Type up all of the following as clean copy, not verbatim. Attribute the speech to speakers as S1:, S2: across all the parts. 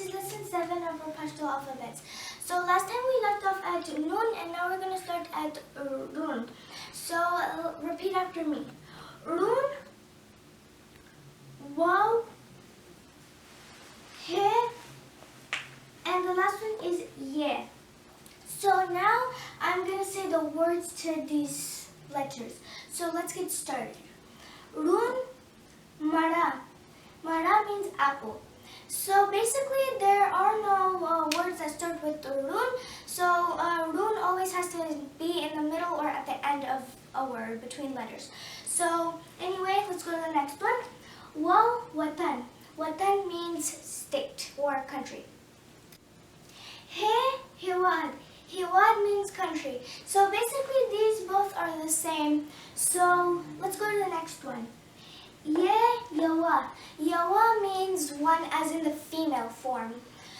S1: is lesson 7 of our Pashto alphabets. So last time we left off at Noon and now we're going to start at Run. So repeat after me. Run, Waw, He, and the last one is Ye. So now I'm going to say the words to these letters. So let's get started. Run, Mara. Mara means apple. So basically there are no words that start with run. So run always has to be in the middle or at the end of a word between letters. So anyway, let's go to the next one. Waw, Watan. Watan means state or country. He, Hiwad. Hiwad means country. So basically these both are the same. So let's go to the next one. Ye, Yawa. Yawa means one as in the female form.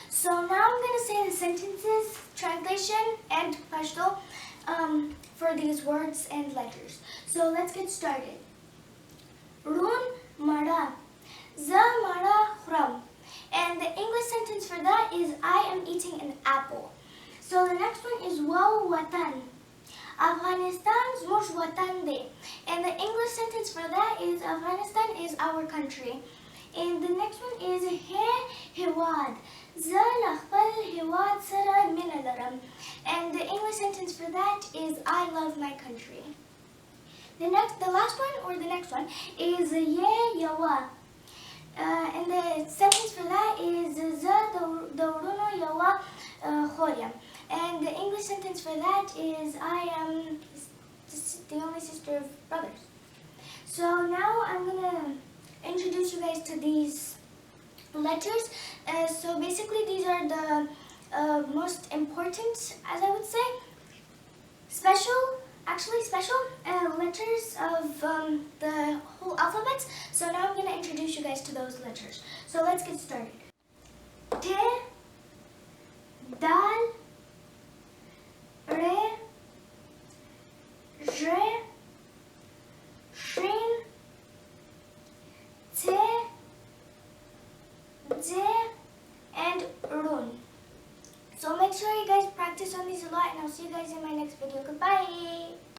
S1: So now I'm going to say the sentences, translation, and Pashto for these words and letters. So let's get started. Run, Mara. Za, Mara, Khram. And the English sentence for that is I am eating an apple. So the next one is Waw, Watan. Afghanistan's Mush Watan De. And the English sentence for that is Afghanistan is our country. And the next one is He, Hiwad. Za Lakhbal Hiwad Sara Minalaram. And the English sentence for that is I love my country. The last one or the next one is Ye, Yawa. And the sentence for that is Za Dauruno Yawa Khoryam. And the English sentence for that is I am the only sister of brothers. So now I'm going to introduce you guys to these letters. So basically these are the most important, as I would say, special letters of the whole alphabet. So now I'm going to introduce you guys to those letters. So let's get started. Te, Dal, Re, Re, Shin, Te, De, and Run. So make sure you guys practice on these a lot and I'll see you guys in my next video. Goodbye!